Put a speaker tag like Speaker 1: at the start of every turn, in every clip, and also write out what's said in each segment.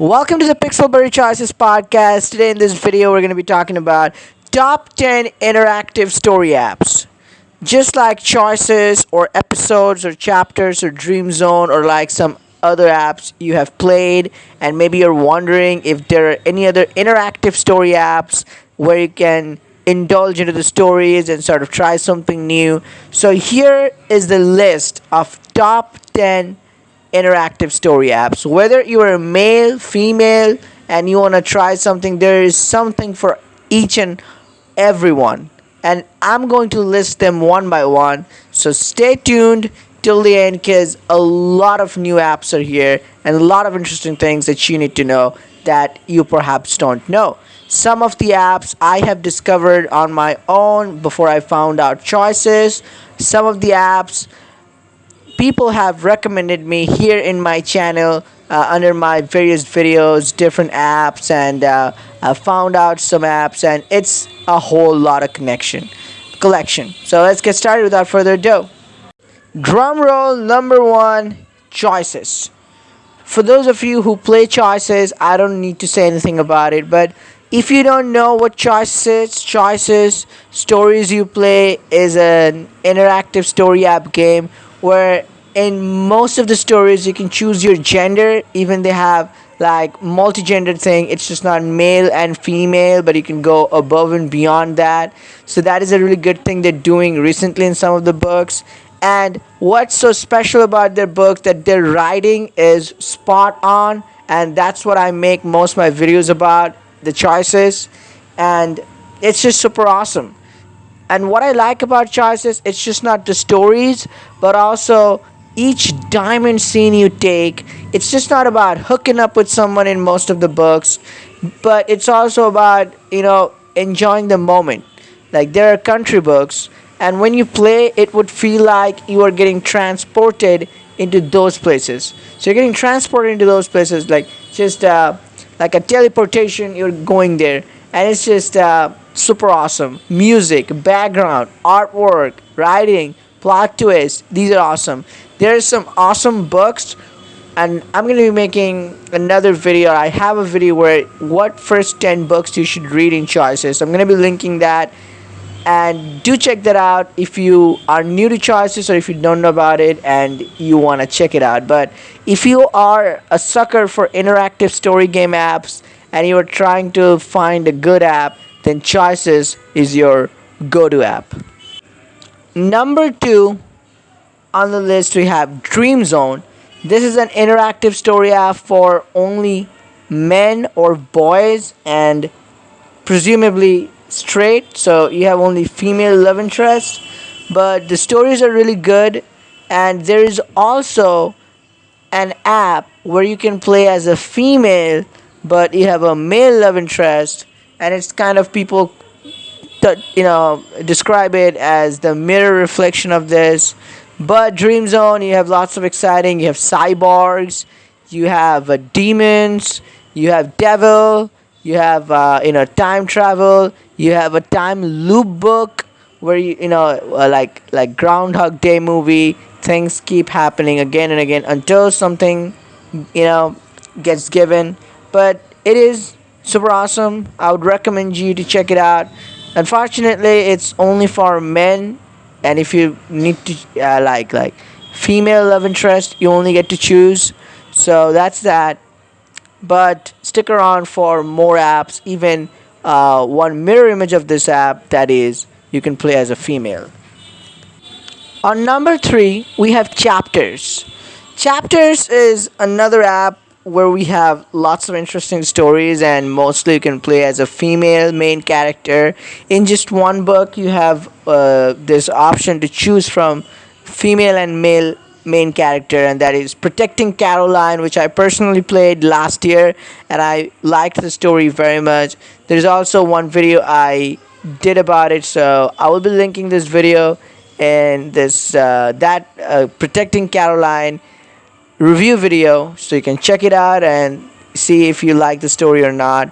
Speaker 1: Welcome to the Pixelberry Choices podcast. Today in this video, we're going to be talking about top 10 interactive story apps. Just like choices or episodes or chapters or Dream Zone or like some other apps you have played, and maybe you're wondering if there are any other interactive story apps where you can indulge into the stories and sort of try something new. So here is the list of top 10 interactive story apps. Whether you are a male, female, and you want to try something, there is something for each and everyone. And I'm going to list them one by one. So stay tuned till the end because a lot of new apps are here and a lot of interesting things that you need to know that you perhaps don't know. Some of the apps I have discovered on my own before I found out choices. Some of the apps people have recommended me here in my channel under my various videos, different apps, and I found out some apps, and it's a whole lot of collection. So let's get started without further ado. Drum roll number one, choices. For those of you who play choices, I don't need to say anything about it, but if you don't know what choices stories you play is an interactive story app game where in most of the stories you can choose your gender. Even they have like multi-gender thing, it's just not male and female, but you can go above and beyond that. So that is a really good thing they're doing recently in some of the books. And what's so special about their books that their writing is spot on, and that's what I make most of my videos about, the choices. And it's just super awesome. And what I like about choices, it's just not the stories, but also each diamond scene you take. It's just not about hooking up with someone in most of the books, but it's also about, enjoying the moment. Like there are country books, and when you play, it would feel like you are getting transported into those places. So you're getting transported into those places, like just like a teleportation, you're going there. And it's just super awesome. Music, background, artwork, writing, plot twist. These are awesome. There's some awesome books, and I'm going to be making another video. I have a video where what first 10 books you should read in choices. I'm going to be linking that, and do check that out if you are new to choices or if you don't know about it and you want to check it out. But if you are a sucker for interactive story game apps and you are trying to find a good app, then choices is your go-to app. Number 2 on the list, we have Dream Zone. This is an interactive story app for only men or boys and presumably straight, so you have only female love interest, but the stories are really good. And there is also an app where you can play as a female but you have a male love interest, and it's kind of people describe it as the mirror reflection of this. But Dream Zone, you have lots of exciting. You have cyborgs, you have demons, you have devil, you have time travel, you have a time loop book where like Groundhog Day movie. Things keep happening again and again until something gets given. But it is super awesome. I would recommend you to check it out. Unfortunately, it's only for men, and if you need to like female love interest, you only get to choose. So that's that. But stick around for more apps. Even one mirror image of this app, that is, you can play as a female. On number 3, we have Chapters. Chapters is another app where we have lots of interesting stories, and mostly you can play as a female main character. In just one book, you have this option to choose from female and male main character, and that is Protecting Caroline, which I personally played last year, and I liked the story very much. There's also one video I did about it, so I will be linking this video and this Protecting Caroline review video, so you can check it out and see if you like the story or not.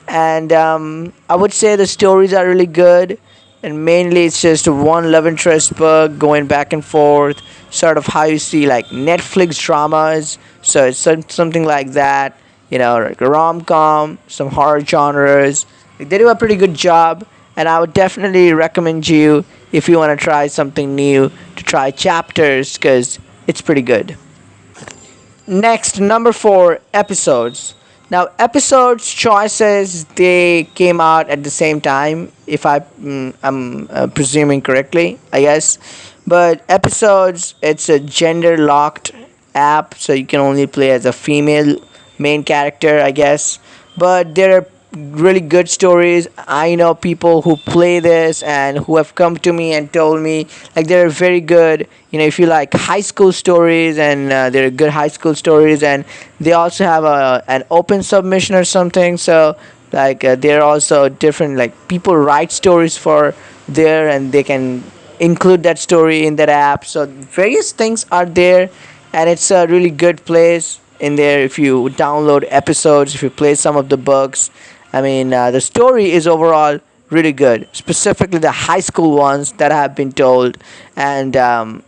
Speaker 1: And I would say the stories are really good, and mainly it's just one love interest book going back and forth, sort of how you see like Netflix dramas. So it's something like that. like a rom-com, some horror genres. Like, they do a pretty good job, and I would definitely recommend you, if you want to try something new, to try Chapters, because it's pretty good. Next, number 4, episodes. Now, episodes choices, they came out at the same time, if I'm presuming correctly, I guess. But episodes, it's a gender locked app, so you can only play as a female main character, I guess. But there are really good stories. I know people who play this and who have come to me and told me like they're very good. If you like high school stories, and they're good high school stories, and they also have an open submission or something. So like they're also different. Like people write stories for there, and they can include that story in that app. So various things are there, and it's a really good place in there. If you download episodes, if you play some of the books, I mean, the story is overall really good, specifically the high school ones that have been told, and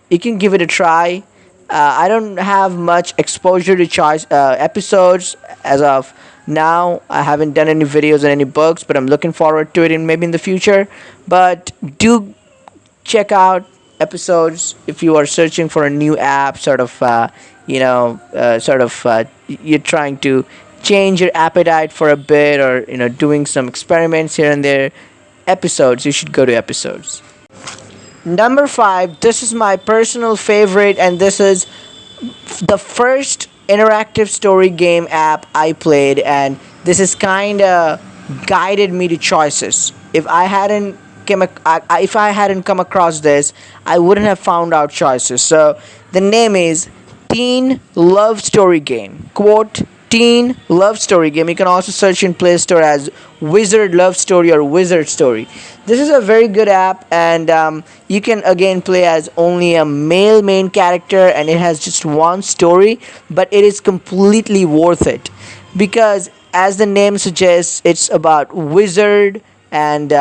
Speaker 1: you can give it a try. I don't have much exposure to choice episodes as of now. I haven't done any videos on any books, but I'm looking forward to it in maybe in the future. But do check out episodes if you are searching for a new app, you're trying to change your appetite for a bit, or doing some experiments here and there. Episodes, you should go to episodes. Number 5, this is my personal favorite, and this is the first interactive story game app I played, and this is kind of guided me to choices. If I hadn't come across this, I wouldn't have found out choices. So the name is Teen Love Story Game. Quote, Teen Love Story Game. You can also search in Play Store as Wizard Love Story or Wizard Story. This is a very good app, and you can again play as only a male main character, and it has just one story, but it is completely worth it because, as the name suggests, it's about wizard, and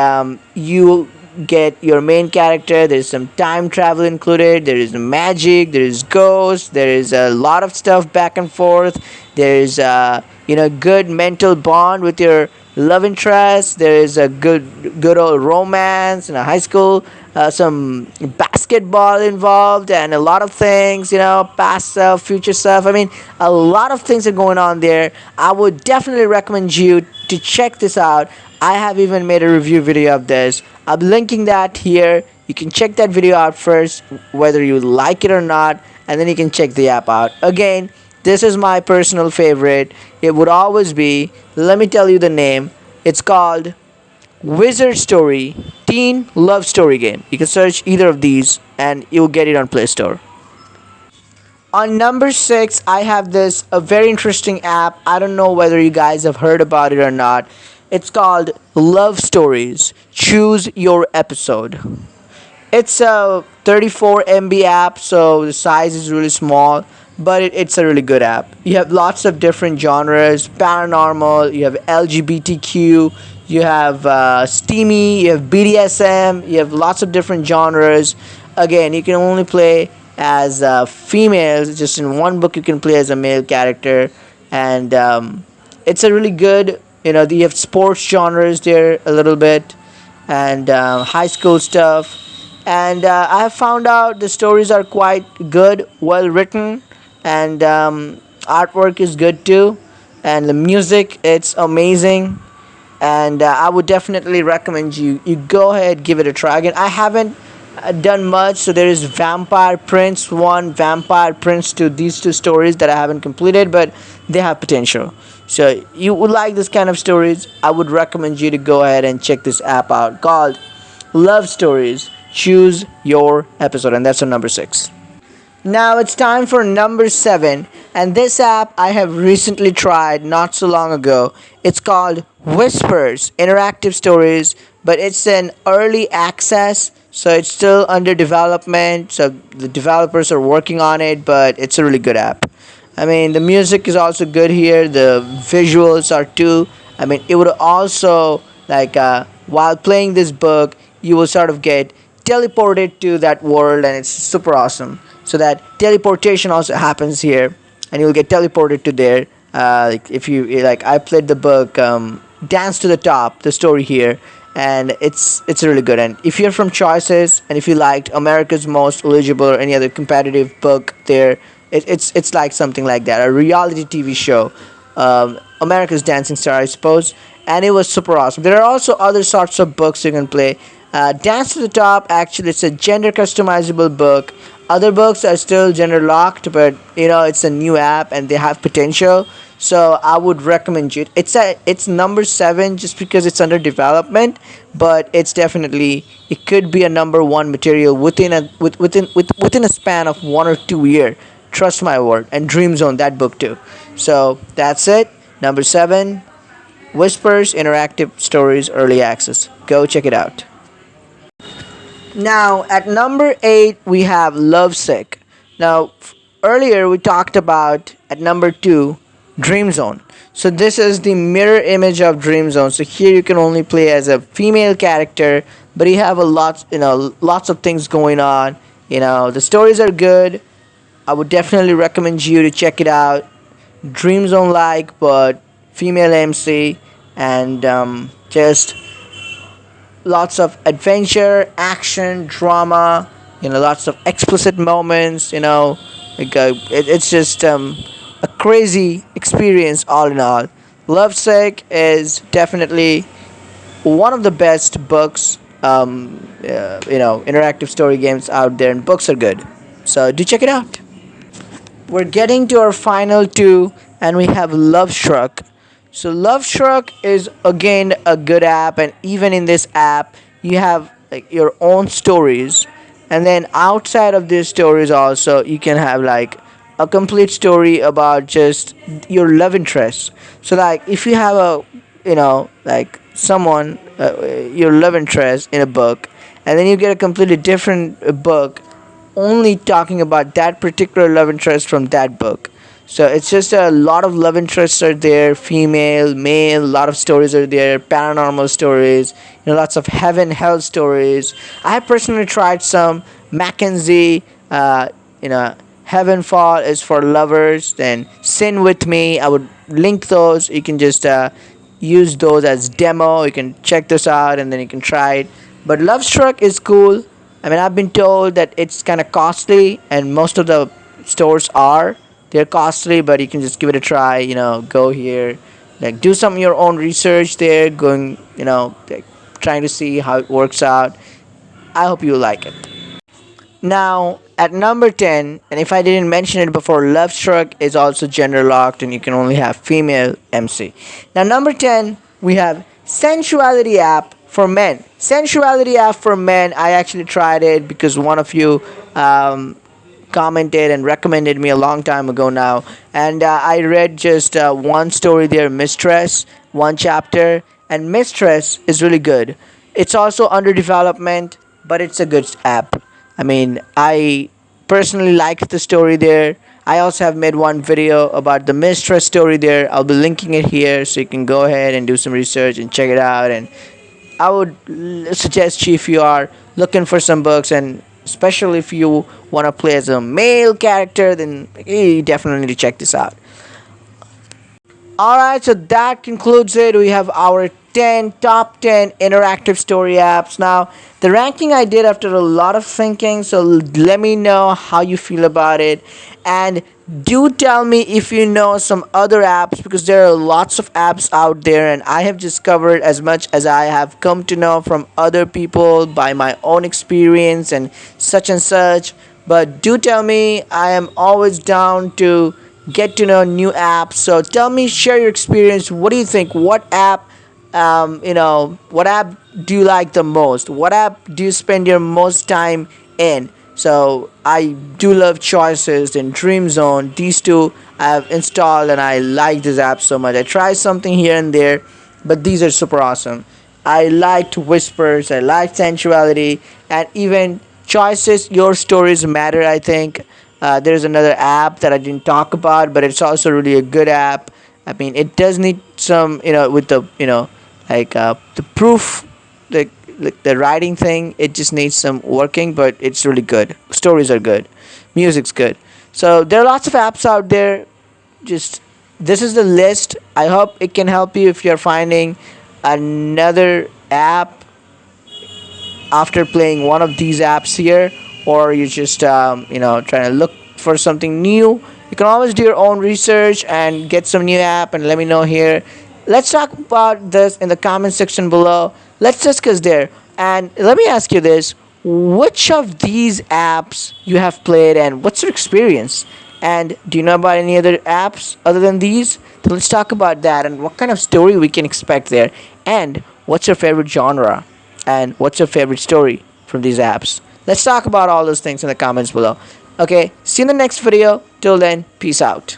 Speaker 1: you get your main character. There's some time travel included, there is magic, there is ghosts, there is a lot of stuff back and forth. There's good mental bond with your love interest. There is a good old romance in a high school, some basketball involved, and a lot of things, past stuff, future stuff. I mean, a lot of things are going on there. I would definitely recommend you to check this out. I have even made a review video of this. I'm linking that here. You can check that video out first, whether you like it or not, and then you can check the app out. Again, this is my personal favorite. It would always be, let me tell you the name. It's called Wizard Story Teen Love Story Game. You can search either of these and you'll get it on Play Store. On number 6, I have a very interesting app. I don't know whether you guys have heard about it or not. It's called Love Stories. Choose your episode. It's a 34 MB app, so the size is really small, but it's a really good app. You have lots of different genres: paranormal, you have LGBTQ, you have steamy, you have BDSM, you have lots of different genres. Again, you can only play as females. Just in one book, you can play as a male character, and it's a really good. You have sports genres there a little bit, and high school stuff. And I have found out the stories are quite good, well written, and artwork is good too. And the music, it's amazing. And I would definitely recommend you go ahead, give it a try. Again, I haven't done much, so there is Vampire Prince 1, Vampire Prince 2, these two stories that I haven't completed, but they have potential. So you would like this kind of stories, I would recommend you to go ahead and check this app out called Love Stories. Choose your episode, and that's on number 6. Now it's time for number 7, and this app I have recently tried not so long ago. It's called Whispers Interactive Stories, but it's an early access, so it's still under development. So the developers are working on it, but it's a really good app. I mean, the music is also good here. The visuals are too. I mean, it would also while playing this book, you will sort of get teleported to that world, and it's super awesome. So that teleportation also happens here, and you'll get teleported to there. Like if you like, I played the book Dance to the Top, the story here, and it's really good. And if you're from Choices, and if you liked America's Most Eligible or any other competitive book there, it's like something like that, a reality TV show, America's Dancing Star, I suppose, and it was super awesome. There are also other sorts of books you can play. Dance to the Top, actually, it's a gender customizable book. Other books are still gender locked, but it's a new app and they have potential. So I would recommend it. It's number 7 just because it's under development, but it could be a number 1 material within a span of 1 or 2 year. Trust my word. And Dream Zone, that book too. So that's it. Number 7, Whispers Interactive Stories Early Access. Go check it out. Now, at number 8, we have Lovesick. Now, earlier we talked about, at number 2, Dream Zone. So this is the mirror image of Dream Zone. So here you can only play as a female character, but you have lots of things going on. The stories are good. I would definitely recommend you to check it out. Dream Zone like, but female MC, and just lots of adventure, action, drama, lots of explicit moments, it's just a crazy experience all in all. Lovesick is definitely one of the best books, interactive story games out there, and books are good. So do check it out. We're getting to our final two, and we have Lovestruck. So Lovestruck is again a good app, and even in this app, you have like your own stories, and then outside of these stories, also you can have like a complete story about just your love interest. So like if you have like someone, your love interest in a book, and then you get a completely different book only talking about that particular love interest from that book. So it's just a lot of love interests are there, female, male, a lot of stories are there, paranormal stories, lots of heaven, hell stories. I personally tried some Mackenzie, Heaven Fall is for lovers, then Sin With Me. I would link those. You can just use those as demo. You can check this out and then you can try it. But Lovestruck is cool. I mean, I've been told that it's kind of costly, and most of the stores are. They're costly, but you can just give it a try. Go here, like do some of your own research there, going, like, trying to see how it works out. I hope you like it. Now, at number 10, and if I didn't mention it before, Lovestruck is also gender locked, and you can only have female MC. Now, number 10, we have Sensuality app for men. Sensuality app for men. I actually tried it because one of you commented and recommended me a long time ago now, and I read just one story there, Mistress, one chapter, and Mistress is really good. It's also under development, but it's a good app. I mean, I personally liked the story there. I also have made one video about the Mistress story there. I'll be linking it here so you can go ahead and do some research and check it out. And I would suggest you, if you are looking for some books, and especially if you want to play as a male character, then you definitely need to check this out. Alright, so that concludes it. We have our top 10 interactive story apps. Now, the ranking I did after a lot of thinking, so let me know how you feel about it. And do tell me if you know some other apps, because there are lots of apps out there, and I have just covered as much as I have come to know from other people by my own experience and such. But do tell me. I am always down to get to know new apps. So tell me, share your experience. What do you think? What app what app do you like the most? What app do you spend your most time in? So I do love Choices and Dream Zone. These two I have installed, and I like this app so much. I try something here and there, but these are super awesome. I liked Whispers, I liked Sensuality, and even Choices, Your Stories Matter, I think. There's another app that I didn't talk about, but it's also really a good app. I mean, it does need some, with the, the proof, the writing thing, it just needs some working, but it's really good. Stories are good. Music's good. So there are lots of apps out there. Just this is the list. I hope it can help you if you're finding another app after playing one of these apps here, or you just trying to look for something new. You can always do your own research and get some new app and let me know here. Let's talk about this in the comment section below. Let's discuss there. And let me ask you this: which of these apps you have played and what's your experience? And do you know about any other apps other than these? So let's talk about that and what kind of story we can expect there. And what's your favorite genre? And what's your favorite story from these apps? Let's talk about all those things in the comments below. Okay, see you in the next video. Till then, peace out.